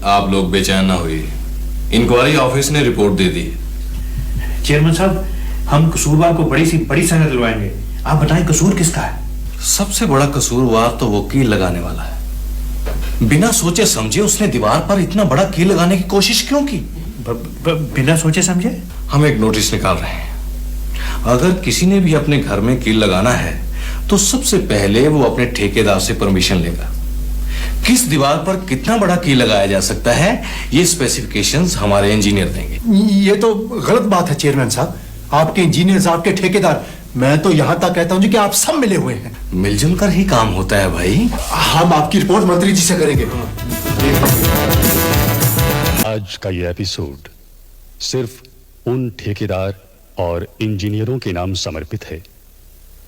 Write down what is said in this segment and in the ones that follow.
आप लोग बेचैन ना हुई। इंक्वायरी ऑफिस ने रिपोर्ट दे दी। चेयरमैन साहब, हम कसूरवार को बड़ी सजा दिलवाएंगे। आप बताएं कसूर किसका है? सबसे बड़ा कसूरवार तो वो कील लगाने वाला है। बिना सोचे समझे उसने दीवार पर इतना बड़ा कील लगाने की कोशिश क्यों की? बिना सोचे समझे? हम एक नोटिस निकाल रहे हैं। अगर किसी ने भी अपने घर में कील लगाना है तो सबसे पहले वो अपने ठेकेदार से परमिशन लेगा। किस दीवार पर कितना बड़ा कील लगाया जा सकता है, ये स्पेसिफिकेशंस हमारे इंजीनियर देंगे। ये तो गलत बात है चेयरमैन साहब। आपके इंजीनियर्स, आपके ठेकेदार, मैं तो यहां तक कहता हूं जी कि आप सब मिले हुए हैं। मिलजुल कर ही काम होता है भाई। हम आपकी रिपोर्ट मंत्री जी से करेंगे। आज का ये एपिसोड सिर्फ उन ठेकेदार और इंजीनियरों के नाम समर्पित है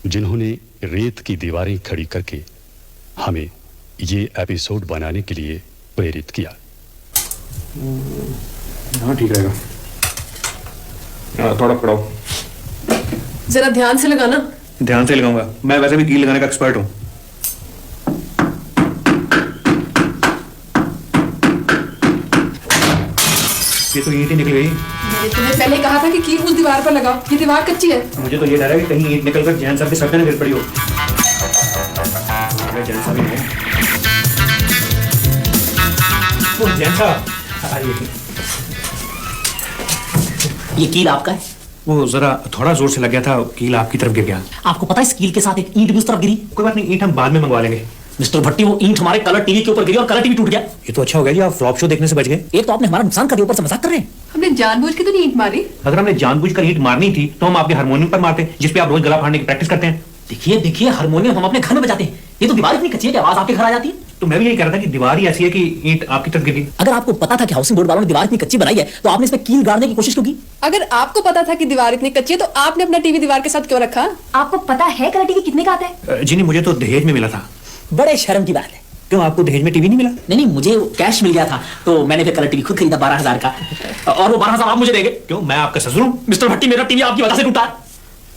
जिन्होंने रेत की दीवारें खड़ी करके हमें ये एपिसोड बनाने के लिए प्रेरित किया। हाँ, ठीक रहेगा। थोड़ा पकड़ाओ। जरा ध्यान से लगाना। ध्यान से लगाऊंगा, मैं वैसे भी कील लगाने का एक्सपर्ट हूं। ये तो ईंट ही निकल गई। मैंने तुम्हें पहले कहा था कि कील उस दीवार पर लगाओ। ये दीवार कच्ची है। मुझे तो ये डर है कि कहीं ईंट निकलकर जैन साहब के सर पे न गिर पड़ी हो। जैन साहब ही हो। जैन साहब, ये कील आपका है? वो जरा थोड़ा जोर से लग गया था, कील आपकी तरफ गिर गया। आपको पता है इस कील के साथ एक ईंट भी उस तरफ गिरी? कोई बात नहीं, ईंट हम बाद में मंगवा लेंगे। मिस्टर भट्टी, वो ईंट हमारे कलर टीवी के ऊपर गिरी और कलर टीवी टूट गया। ये तो अच्छा हो गया जी, आप फ्लॉप शो देखने से बच गए। एक तो आपने हमारा नुकसान कर दिया, ऊपर से मजाक कर रहे हैं। हमने जानबूझ के तो नहीं ईंट मारी। अगर हमने जानबूझकर ईंट मारनी थी तो हम आपके हारमोनियम पर मारते, जिसपे आप रोज गला फाड़ने की प्रैक्टिस करते हैं। देखिए हारमोनियम हम अपने घर में बजाते हैं। ये तो दीवार इतनी कच्ची है कि आवाज आपके घर आ जाती है। तो मैं भी यही कह रहा था कि दीवार ही ऐसी है कि ईंट आपकी तरफ गिर गई। अगर आपको पता था कि हाउसिंग बोर्ड वालों ने दीवार इतनी कच्ची बनाई है तो आपने इस पे कील गाड़ने की कोशिश क्यों की? अगर आपको पता था कि दीवार इतनी कच्ची है तो आपने अपना टीवी दीवार के साथ क्यों रखा? आपको पता है कलर टीवी कितने का आता है? जी नहीं, मुझे तो दहेज में मिला था। बड़े शर्म की बात है। क्यों, आपको दहेज में टीवी नहीं मिला? नहीं, मुझे कैश मिल गया था तो मैंने फिर कलर टीवी खुद खरीदा 12,000 का, और वो 12,000 आप मुझे देंगे। क्यों, मैं आपका ससुर हूं? मिस्टर भट्टी, मेरा टीवी आपकी वजह से टूटा।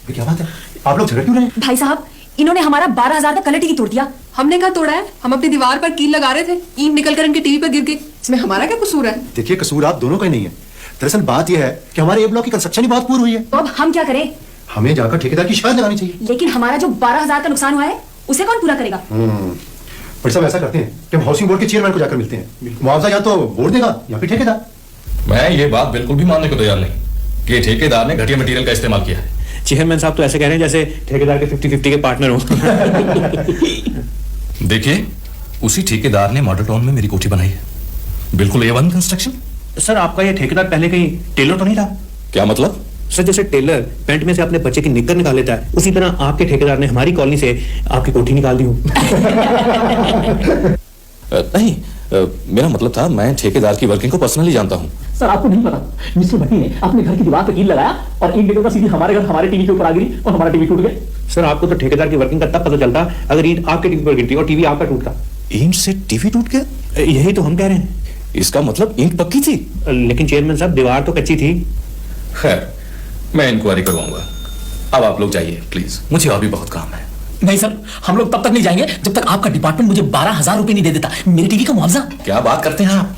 क्या बात है, आप लोग झगड़ क्यों रहे हैं? भाई साहब, इन्होंने हमारा 12,000 का कलर टीवी तोड़ दिया। हमने कहा तोड़ा है, हम अपनी दीवार पर कील लगा रहे थे, ईंट निकलकर इनके टीवी पर गिर गई। इसमें हमारा क्या कसूर है? देखिए, कसूर आप दोनों का ही नहीं है। दरअसल बात यह है कि हमारे ए ब्लॉक की कंस्ट्रक्शन ही बहुत पूरी हुई है। तो अब हम क्या करें? हमें जाकर ठेकेदार की शिकायत लगानी चाहिए। लेकिन हमारा जो 12,000 का नुकसान हुआ है उसे कौन पूरा करेगा? पर सब ऐसा करते हैं कि हम हाउसिंग बोर्ड के चेयरमैन को जाकर मिलते हैं। मुआवजा या तो बोर्ड देगा या फिर ठेकेदार। मैं ये बात बिल्कुल भी मानने को तैयार नहीं कि ठेकेदार ने घटिया मटेरियल का इस्तेमाल किया है। चेयरमैन साहब तो ऐसे कह रहे हैं जैसे ठेकेदार के 50-50 के पार्टनर हो। देखिए, उसी ठेकेदार ने मॉडल टाउन में मेरी कोठी बनाई है, बिल्कुल A1 कंस्ट्रक्शन। सर, आपका ये ठेकेदार पहले कहीं टेलर तो नहीं था? क्या मतलब? सर, जैसे टेलर पैंट में से अपने बच्चे की निक्कर निकाल लेता है, उसी तरह आपके ठेकेदार ने हमारी कॉलोनी से आपकी कोठी निकाल दी हो। नहीं, मेरा मतलब था मैं ठेकेदार की वर्किंग को पर्सनली जानता हूँ। सर, आपको नहीं पता, मिस्टर भट्टी ने अपने घर की दीवार पर कील लगाया और ईंट निकलकर सीधी हमारे घर, हमारे टीवी के ऊपर आ गिरी और हमारा टीवी टूट गया। सर, आपको तो ठेकेदार की वर्किंग का तब पता चलता अगर ईंट आपके टीवी पर गिरती और टीवी आपका टूटता। ईंट से टीवी टूट गया? यही तो हम कह रहे हैं। इसका मतलब ईंट पक्की थी? लेकिन चेयरमैन साहब, दीवार तो कच्ची थी। खैर, मैं इंक्वायरी करवाऊंगा। अब आप लोग जाइए प्लीज, मुझे और भी बहुत काम है। नहीं सर, हम लोग तब तक नहीं जाएंगे जब तक आपका डिपार्टमेंट मुझे 12,000 रुपए नहीं दे देता मेरे टीवी का मुआवजा। क्या बात करते हैं आप?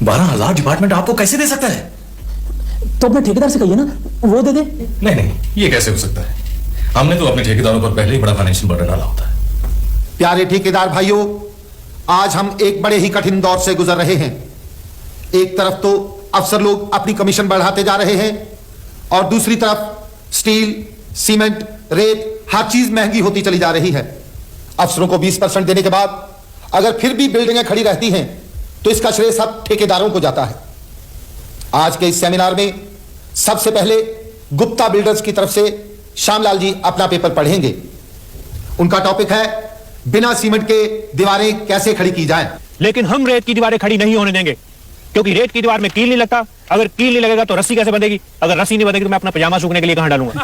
12,000 डिपार्टमेंट आपको कैसे दे सकता है? तो अपने ठेकेदार से कहिए ना, वो दे दे। नहीं, ये कैसे हो सकता है? हमने तो अपने ठेकेदारों पर पहले ही बड़ा फाइनेंशियल बर्डन डाला होता है। प्यारे ठेकेदार भाइयों, आज हम एक बड़े ही कठिन दौर से गुजर रहे हैं। एक तरफ तो अफसर लोग अपनी कमीशन बढ़ाते जा रहे हैं और दूसरी तरफ स्टील, सीमेंट, रेत, हर चीज महंगी होती चली जा रही है। अफसरों को 20% देने के बाद अगर फिर भी बिल्डिंगें खड़ी रहती हैं तो इसका श्रेय सब ठेकेदारों को जाता है। आज के इस सेमिनार में सबसे पहले गुप्ता बिल्डर्स की तरफ से श्यामलाल जी अपना पेपर पढ़ेंगे। उनका टॉपिक है बिना सीमेंट के दीवारें कैसे खड़ी की जाएं। लेकिन हम रेत की दीवारें खड़ी नहीं होने देंगे, क्योंकि रेत की दीवार में कील नहीं लगता। अगर कील नहीं लगेगा तो रस्सी कैसे बंधेगी? अगर रस्सी नहीं बंधेगी तो मैं अपना पजामा सूखने के लिए कहां डालूंगा?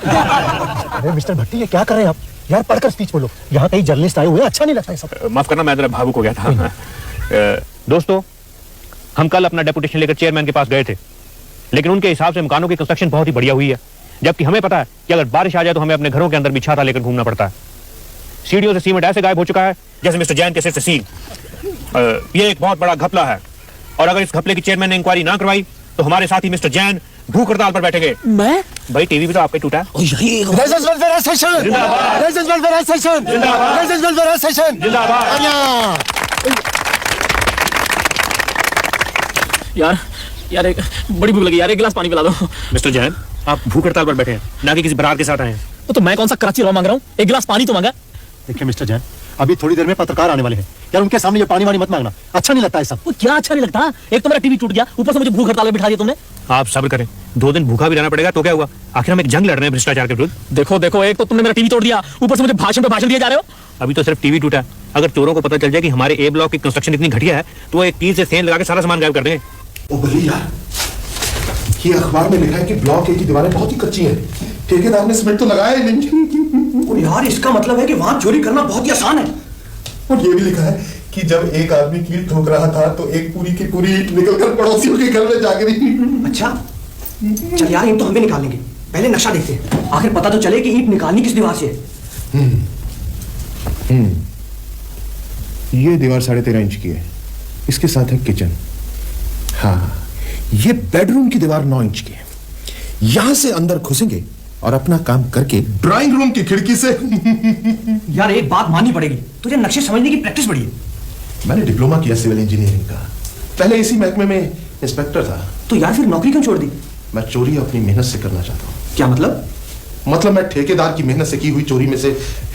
अरे मिस्टर भट्टी, ये क्या कर रहे हैं आप? यार, पढ़कर स्पीच बोलो। यहाँ कई जर्नलिस्ट आए हुए हैं, अच्छा नहीं लगता ये सब। माफ करना, मैं जरा भावुक हो गया था। दोस्तों, हम कल अपना डेपुटेशन लेकर चेयरमैन के पास गए थे, लेकिन उनके हिसाब से मकानों की कंस्ट्रक्शन बहुत ही बढ़िया हुई है, जबकि हमें पता है कि अगर बारिश आ जाए तो हमें अपने घरों के अंदर भी छाता लेकर घूमना पड़ता है। सीढ़ियों से सीमेंट ऐसे गायब हो चुका है जैसे मिस्टर जैन के सिर से सील। ये एक बहुत बड़ा घपला है। और अगर इस घपले की चेयरमैन ने इंक्वायरी ना करवाई तो हमारे साथी मिस्टर जैन भूख हड़ताल पर बैठेंगे। मैं भाई टीवी भी तो आपका टूटा है। रेजिडेंस वेलफेयर एसोसिएशन जिंदाबाद। रेजिडेंस वेलफेयर एसोसिएशन जिंदाबाद। रेजिडेंस वेलफेयर एसोसिएशन जिंदाबाद। यार एक बड़ी भूख लगी यार, एक गिलास पानी पिला दो। मिस्टर जैन, आप भूख हड़ताल पर बैठे हैं, ना कि किसी बारात के साथ आए हैं। तो मैं कौन सा कराची रवा मांग रहा हूँ, एक गिलास पानी तो मांगा। देखिए मिस्टर जैन, अभी थोड़ी देर में पत्रकार आने वाले हैं यार, उनके सामने ये पानी वानी मत मांगना, अच्छा नहीं लगता है सब। वो क्या अच्छा नहीं लगता, एक तो मेरा टीवी टूट गया, ऊपर से मुझे भूख हड़ताल में बिठा दिया तुमने। आप सब्र करें, 2 दिन भूखा भी रहना पड़ेगा तो क्या हुआ, आखिर हम एक जंग लड़ रहे हैं भ्रष्टाचार के विरुद्ध। देखो एक तो तुमने मेरा टीवी तोड़ दिया, ऊपर से मुझे भाषण पे भाषण दिए जा रहे हो। अभी तो सिर्फ टीवी टूटा है, अगर चोरों को पता चल जाए कि हमारे ए ब्लॉक की कंस्ट्रक्शन इतनी घटिया है तो वो एक तीर से सेंध लगा के सारा सामान गायब कर देंगे। ओ बली यार, ये अखबार में लिखा है कि ब्लॉक ए की दीवारें बहुत ही कच्ची हैं, ठेकेदार ने सीमेंट तो लगाया ही नहीं। और यार इसका मतलब है कि वहां चोरी करना बहुत ही आसान है। और ये भी लिखा है कि जब एक आदमी कील ठोक रहा था तो एक पूरी की पूरी निकलकर पड़ोसियों के घर में जा गिरी। अच्छा चल यार, ईंट तो हम भी निकालेंगे, पहले नक्शा देखते हैं, आखिर पता तो चले कि ईंट निकालनी किस दीवार से है। ये दीवार 13.5 इंच की है, इसके साथ है किचन। हाँ, ये बेडरूम की दीवार 9 इंच की है, यहां से अंदर घुसेंगे और अपना काम करके ड्राइंग रूम की खिड़की से। यार एक बात माननी पड़ेगी, तुझे नक्शे समझने की प्रैक्टिस बड़ी है। मैंने डिप्लोमा किया सिविल इंजीनियरिंग का, पहले इसी महकमे में इंस्पेक्टर था। तो यार फिर नौकरी क्यों छोड़ दी? मैं चोरी अपनी मेहनत से करना चाहता हूँ। क्या मतलब? मतलब मैं ठेकेदार की मेहनत से की हुई चोरी में से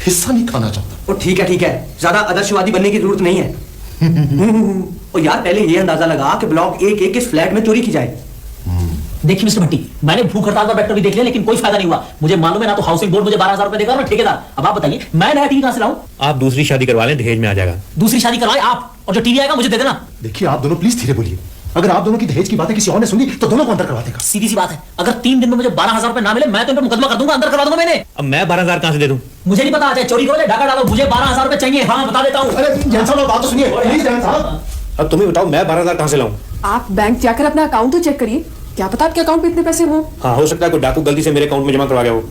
हिस्सा नहीं खाना चाहता। ओ ठीक है, ज्यादा आदर्शवादी बनने की जरूरत नहीं है। और यार पहले ये अंदाजा लगा कि ब्लॉक एक किस फ्लैट में चोरी की जाए। देखिए मिस्टर भट्टी, मैंने भूख हड़ताल पर बैठकर भी देख लिया लेकिन कोई फायदा नहीं हुआ। मुझे मालूम है ना तो हाउसिंग बोर्ड मुझे 12,000 रुपए देगा और मैं ठेकेदार। अब आप बताइए मैं नया टीवी कहां से लाऊं? आप दूसरी शादी करवा लें, दहेज में आ जाएगा। दूसरी शादी करवाएं आप, और जो टीवी आएगा मुझे दे देना। देखिए आप दोनों प्लीज धीरे बोलिए, अगर आप दोनों की दहेज की बातें किसी और ने सुनी तो दोनों को अंदर करवा देगा। सीधी सी बात है, अगर 3 दिन में मुझे 12,000 रुपए ना मिले मैं तो इन पर मुकदमा कर दूंगा, अंदर करवा दूंगा मैंने। अब मैं 12,000 कहां से दे दूं? मुझे नहीं पता, चाहे चोरी करो या डाका डालो, मुझे 12,000 रुपए चाहिए। हाँ बता देता हूँ। अरे जैन साहब बात तो सुनिए प्लीज। जैन साहब अब तुम्हें बताओ मैं 12,000 कहां से लाऊं? आप बैंक जाकर अपना अकाउंट तो चेक करिए, क्या पता आपके अकाउंट में इतने पैसे हो। हाँ, हो सकता है कोई डाकू गलती से मेरे अकाउंट में जमा करवा गया हो।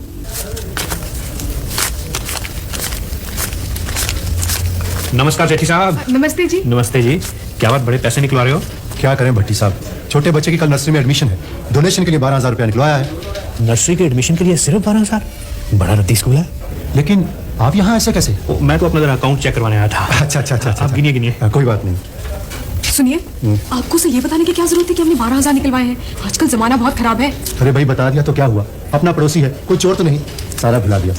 नमस्कार सेठी साहब। नमस्ते जी। नमस्ते जी, क्या बात, बड़े पैसे निकलवा रहे हो? क्या करें भट्टी साहब, छोटे बच्चे की कल नर्सरी में एडमिशन है, डोनेशन के लिए 12,000 रुपया निकलवाया है। नर्सरी के एडमिशन के लिए सिर्फ 12,000? बड़ा रद्दी स्कूल है। लेकिन आप यहाँ ऐसे कैसे? मैं तो अपना जरा अकाउंट चेक करवाने आया था। अच्छा आप गिनिए। कोई बात नहीं। सुनिए, आपको से ये बताने की क्या जरूरत है कि हमने 12,000 निकलवाए हैं? आजकल जमाना बहुत खराब है। अरे भाई बता दिया तो क्या हुआ, अपना पड़ोसी है, कोई चोर तो नहीं, सारा भुला दिया।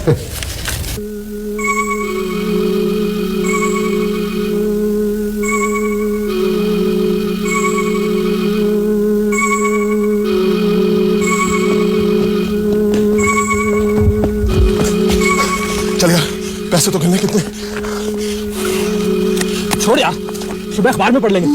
चल यार, पैसे तो गिनने कितने। छोड़ यार, सुबह अखबार में पढ़ लेंगे।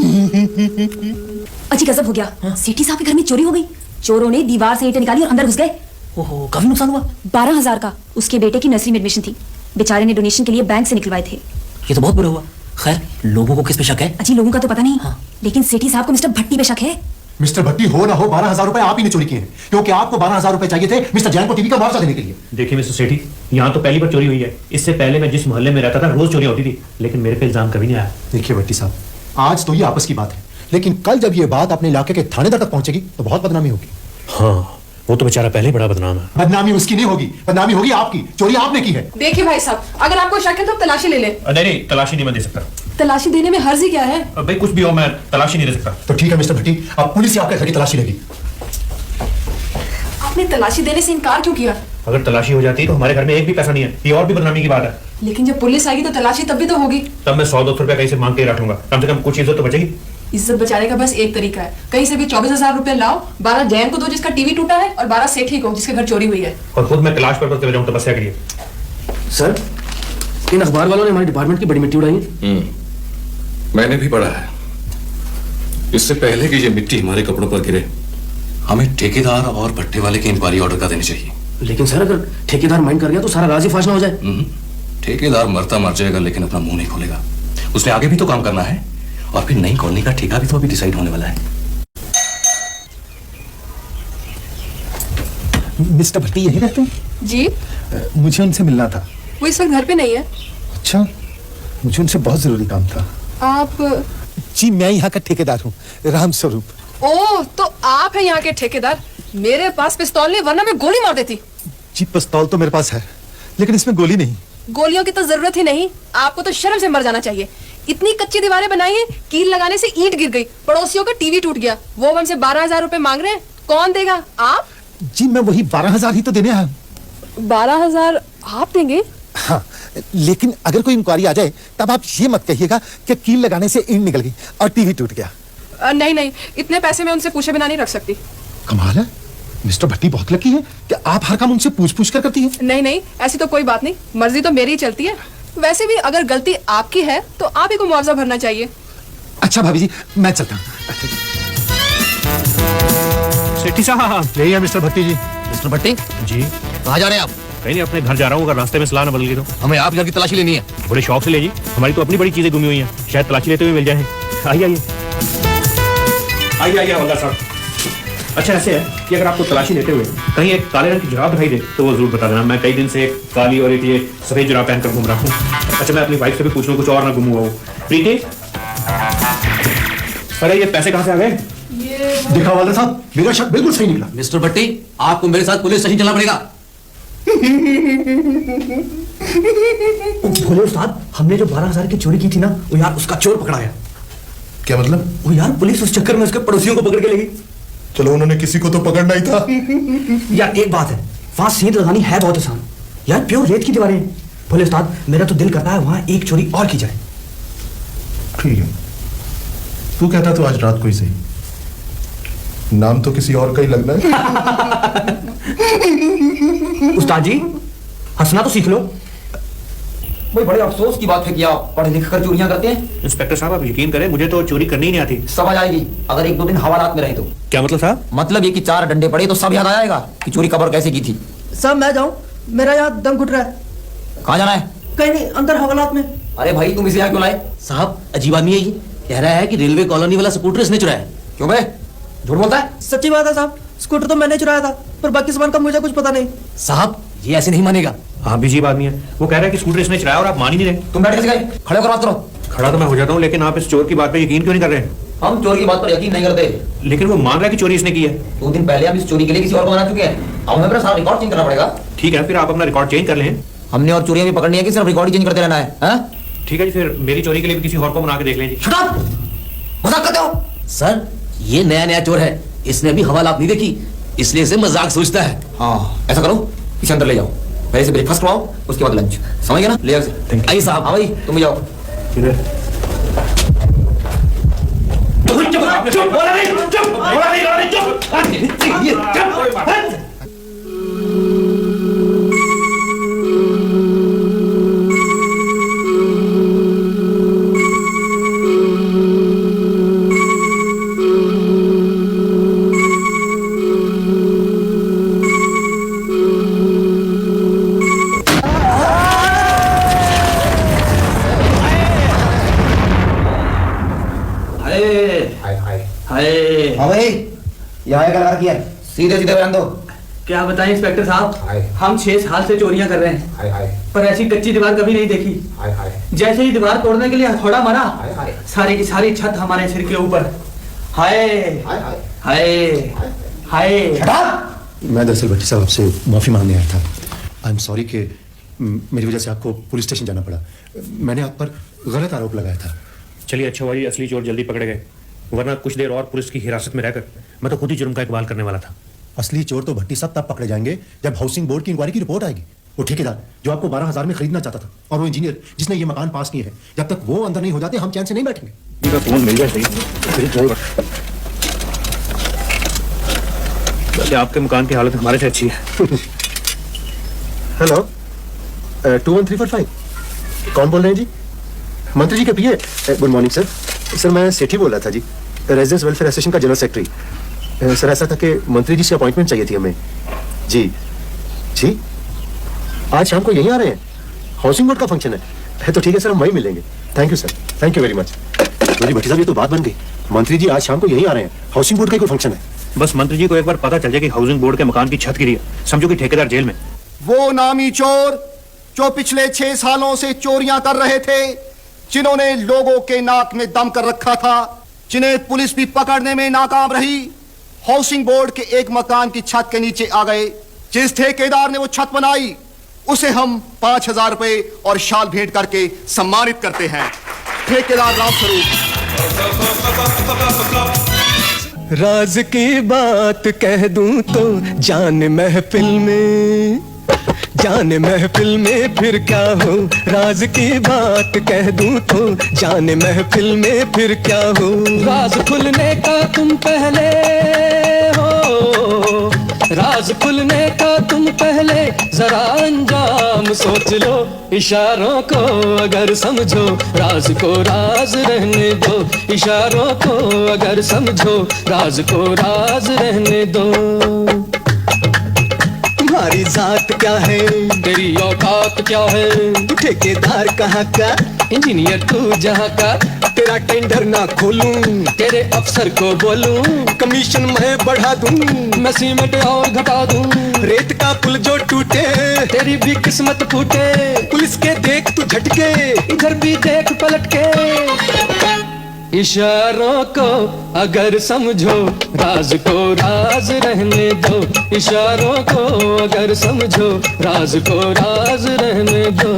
अजी गजब हो गया, सेठी साहब के घर में चोरी हो गई। चोरों ने दीवार से ईंटें निकाली और अंदर घुस गए। ओहो, काफी नुकसान हुआ। 12,000 का उसके बेटे की नर्सरी में एडमिशन थी, बेचारे ने डोनेशन के लिए बैंक से निकलवाए थे। ये तो बहुत बुरा हुआ। खैर, लोगों को किस पे शक है? अजी लोगों का तो पता नहीं, लेकिन सेठी साहब को मिस्टर भट्टी पे शक है। मिस्टर भट्टी हो ना हो 12,000 रुपए आप ही ने चोरी किए हैं, क्योंकि आपको 12,000 रुपए चाहिए थे मिस्टर जैन को टीवी का मुआवजा देने के लिए। देखिए मिस्टर सेठी, यहाँ तो पहली बार चोरी हुई है। इससे पहले मैं जिस मोहल्ले में रहता था रोज चोरी होती थी, लेकिन मेरे पे इल्जाम कभी नहीं आया। देखिए भट्टी साहब, आज तो ये आपस की बात है, लेकिन कल जब ये बात अपने इलाके के थानेदार तक पहुंचेगी तो बहुत बदनामी होगी। हाँ, वो तो बेचारा पहले ही बड़ा बदनाम है। बदनामी उसकी नहीं होगी, बदनामी होगी आपकी, चोरी आपने की है। देखिए भाई साहब, अगर आपको शक है तो तलाशी ले ले। नहीं, तलाशी नहीं मैं दे सकता। तलाशी देने में हर्ज ही क्या है? भाई कुछ भी हो, मैं तलाशी नहीं दे सकता। तो ठीक है मिस्टर भट्टी, अब पुलिस से आपके घर की तलाशी लेगी। आपने तलाशी देने से इनकार क्यों किया? अगर तलाशी हो जाती तो हमारे घर में एक भी पैसा नहीं है, ये और भी बदनामी की बात है। लेकिन जब पुलिस आएगी तो तलाशी तब भी तो होगी। तब मैं 100-200 रुपया कहीं से मांग के रख लूंगा, कम से कम कुछ इज्जत तो बचेगी। इज्जत बचाने का बस एक तरीका है, कहीं से भी 24,000 रुपए लाओ, 12 जैन को दो जिसका टीवी टूटा है और 12 सेठी को जिसके घर चोरी हुई है। और खुद मैं तलाश पर चले जाऊँ तपस्या के लिए। सर, इन अखबार वालों ने हमारे डिपार्टमेंट की बड़ी मिट्टी उड़ाई है। मैंने भी पढ़ा है। इससे पहले कि ये मिट्टी हमारे कपड़ों पर गिरे, हमें ठेकेदार और भट्टे वाले की इंक्वायरी ऑर्डर कर देनी चाहिए। लेकिन सर, अगर ठेकेदार माइंड कर गया तो सारा राज ही फाश ना हो जाए। ठेकेदार मरता मर जाएगा लेकिन अपना मुंह नहीं खोलेगा। उसने आगे भी तो काम करना है, और फिर नई कॉलोनी का ठेका भी तो अभी डिसाइड होने वाला है। मिस्टर भट्टी यही रहते हैं? जी, मुझे उनसे मिलना था। वो इस वक्त घर पे नहीं है। अच्छा, मुझे उनसे बहुत जरूरी काम था। आप जी मैं यहाँ का ठेकेदार हूँ, राम स्वरूप। ओह, तो आप है यहाँ के ठेकेदार। मेरे पास पिस्तौल नहीं, वरना मैं गोली मार देती। जी पिस्तौल तो मेरे पास है, लेकिन इसमें गोली नहीं। गोलियों की तो जरूरत ही नहीं। आपको तो शर्म से मर जाना चाहिए। इतनी कच्ची दीवारें बनाई है, कील लगाने से ईंट गिर गई, पड़ोसियों का टीवी टूट गया, वो हमसे 12,000 रुपए मांग रहे हैं। कौन देगा? आप? जी मैं वही 12,000 ही तो देने आया। 12,000 आप देंगे? हाँ, लेकिन अगर कोई इंक्वायरी आ जाए तब आप ये मत कहिएगा कि कील लगाने से ईंट निकल गई और टीवी टूट गया। नहीं नहीं, इतने पैसे मैं उनसे पूछे बिना नहीं रख सकती। कमाल है, मिस्टर भट्टी बहुत लकी है कि आप हर काम उनसे पूछ कर करती हैं। नहीं नहीं, ऐसी तो कोई बात नहीं, मर्जी तो मेरी ही चलती है। वैसे भी अगर गलती आपकी है तो आप ही को मुआवजा भरना चाहिए। अच्छा भाभी जी, मैं चलता हूँ। सेठी साहब, यही है मिस्टर भट्टी जी। मिस्टर भट्टी जी कहाँ जा रहे हैं आप? कहीं नहीं, अपने घर जा रहा हूँ। अगर रास्ते में सलाह न बदल गई तो हमें आप घर की तलाशी लेनी है। बड़े शौक से ले जी, हमारी तो अपनी बड़ी चीजें गुमी हुई हैं, शायद तलाशी लेते हुए मिल जाए। आइए आइए आइए आइए हवलदार साहब। अच्छा ऐसे है कि अगर आपको तलाशी लेते हुए कहीं एक काले रंग की जुराब दिखाई दे तो वो जरूर बता देना। मैं कई दिन से एक काली और एक ये सफेद जुराब पहनकर घूम रहा हूँ। अच्छा मैं अपनी वाइफ से भी पूछ लूँ कुछ और ना गुम हुआ हो। प्रीति, अरे ये पैसे कहाँ से आ गए? देखा वाले साहब, मेरा शक बिल्कुल सही निकला। मिस्टर भट्टी, आपको मेरे साथ पुलिस स्टेशन चलना पड़ेगा। भोले उस्ताद, हमने जो 12,000 की चोरी की थी ना, वो यार उसका चोर पकड़ा गया। क्या मतलब? वो यार पुलिस उस चक्कर में उसके पड़ोसियों को पकड़ के ले गई। चलो उन्होंने किसी को तो पकड़ना ही था। यार एक बात है, वहां सीट लगानी है बहुत आसान। यार प्योर रेत की दीवारें हैं। भोले उस्ताद, मेरा तो दिल करता है वहां एक चोरी और की जाए। ठीक है, तू कहता तो आज रात को ही सही। नाम तो किसी और का ही लग रहा है। उस्ताद जी, हंसना तो सीख लो। भाई बड़े अफसोस की बात है कि आप पढ़ लिख कर चोरियां करते हैं। इंस्पेक्टर साहब आप यकीन करें, मुझे तो चोरी करनी ही नहीं आती। समझ आएगी अगर 1-2 दिन हवालात में रहे तो। क्या मतलब साहब? मतलब ये कि 4 डंडे पड़े तो सब याद आ जाएगा कि चोरी कब और कैसे की थी। सब मैं जाऊं, मेरा यार दम घुट रहा है। कहाँ जाना है? कहीं नहीं, अंदर हवालात में। अरे भाई तुम इसे यहाँ क्यों लाए? साहब अजीब आदमी है ये, कह रहा है कि रेलवे कॉलोनी वाला स्कूटर इसने चुराया। क्यों बे, झूठ बोलता है? सच्ची बात है साहब, स्कूटर तो मैंने चुराया था, पर बाकी सामान का मुझे कुछ पता नहीं। साहब ये ऐसे नहीं मानेगा। आप भी अजीब आदमी है। वो कह रहा है कि स्कूटर इसने चुराया और आप मान ही नहीं रहे। तुम बैठ कैसे गए? खड़े होकर बात करो। खड़ा तो मैं हो जाता हूँ, लेकिन आप इस चोर की बात पे यकीन क्यों नहीं कर रहे? हम चोर की बात पर यकीन नहीं करते। लेकिन वो मान रहा है कि चोरी इसने की है। 2 दिन पहले हम इस चोरी के लिए किसी और को बना चुके हैं। अब हमें अपना सारा रिकॉर्ड चेंज करना पड़ेगा। ठीक है, फिर आप अपना रिकॉर्ड चेंज कर लें। हमने और चोरियां भी पकड़नी है कि सिर्फ रिकॉर्ड चेंज करते रहना है? हाँ? ठीक है जी, फिर मेरी चोरी के लिए भी किसी और को बना के देख लें जी। Shut up! मजाक करते हो? सर ये नया चोर है, इसने अभी हवालात नहीं देखी, इसलिए इसे मजाक सोचता है। हाँ ऐसा करो, इसे अंदर ले जाओ, पहले से ब्रेकफास्ट करवाओ, उसके बाद लंच। समझ गए ना? ले जाओ। आइए साहब। हाँ भाई तुम भी जाओ। हाँ भाई यहाँ क्या लगा किया है? सीधे सीधे बयान दो। क्या बताएं इंस्पेक्टर साहब, हम 6 साल से चोरियां कर रहे हैं, पर ऐसी कच्ची दीवार कभी नहीं देखी। जैसे ही दीवार तोड़ने के लिए हथौड़ा मारा, सारी की सारी छत हमारे सिर के ऊपर। हाय हाय हाय। मैं दरअसल भट्टी साहब आपसे माफी मांगने आया था। आई एम सॉरी कि मेरी वजह से आपको पुलिस स्टेशन जाना पड़ा। मैंने आप पर गलत आरोप लगाया था। चलिए अच्छा हुआ ये असली चोर जल्दी पकड़े गए, वरना कुछ देर और पुलिस की हिरासत में रहकर मैं तो खुद ही जुर्म का इकबाल करने वाला था। असली चोर तो भट्टी साहब तब पकड़े जाएंगे जब हाउसिंग बोर्ड की इंक्वायरी की रिपोर्ट आएगी। वो ठेकेदार जो आपको 12,000 में खरीदना चाहता था, और वो इंजीनियर जिसने ये मकान पास किए हैं, जब तक वो अंदर नहीं हो जाते हम चैन से नहीं बैठेंगे। इनका फोन मिल जाए सही। आपके मकान की हालत हमारे से अच्छी है। हेलो 21345, कौन बोल रहे हैं जी? मंत्री जी के PA. Good morning sir. Sir मैं सेठी बोल रहा था जी, रेजिडेंस वेलफेयर एसोसिएशन का जनरल सेक्रेटरी। सर ऐसा था कि मंत्री जी से अपॉइंटमेंट चाहिए थी हमें। जी जी, आज शाम को यहीं आ रहे हैं? हाउसिंग बोर्ड का फंक्शन है तो ठीक है सर, हम वहीं मिलेंगे। Thank you sir, thank you very much. मेरी भट्टी साहब ये तो बात बन गई, मंत्री जी आज शाम को यहीं आ रहे हैं, हाउसिंग बोर्ड का कोई फंक्शन है। बस मंत्री जी को एक बार पता चल जाए कि हाउसिंग बोर्ड के मकान की छत गिरी है, समझो कि ठेकेदार जेल में। वो नामी चोर जो पिछले 6 सालों से चोरियां कर रहे थे, जिन्होंने लोगों के नाक में दम कर रखा था, जिन्हें पुलिस भी पकड़ने में नाकाम रही, हाउसिंग बोर्ड के एक मकान की छत के नीचे आ गए। जिस ठेकेदार ने वो छत बनाई उसे हम 5,000 रुपए और शाल भेंट करके सम्मानित करते हैं। ठेकेदार रामस्वरूप। राज की बात कह दूं तो जान महफिल में फिर क्या हो। राज की बात कह दूं तो जान महफिल में फिर क्या हो। राज खुलने का तुम पहले हो, राज खुलने का तुम पहले जरा अंजाम सोच लो। इशारों को अगर समझो राज को राज रहने दो। इशारों को अगर समझो राज को राज रहने दो। तुम्हारी जात क्या है, तेरी औकात क्या है, तू ठेकेदार कहाँ का, इंजीनियर तू जहाँ का। तेरा टेंडर ना खोलूं, तेरे अफसर को बोलूं, कमीशन मैं बढ़ा दूं, मैं सीमेंट और घटा दूं। रेत का पुल जो टूटे, तेरी भी किस्मत फूटे। पुलिस के देख तू झटके, इधर भी देख पलट के। इशारों को अगर समझो राज को राज रहने दो। इशारों को अगर समझो राज को राज रहने दो।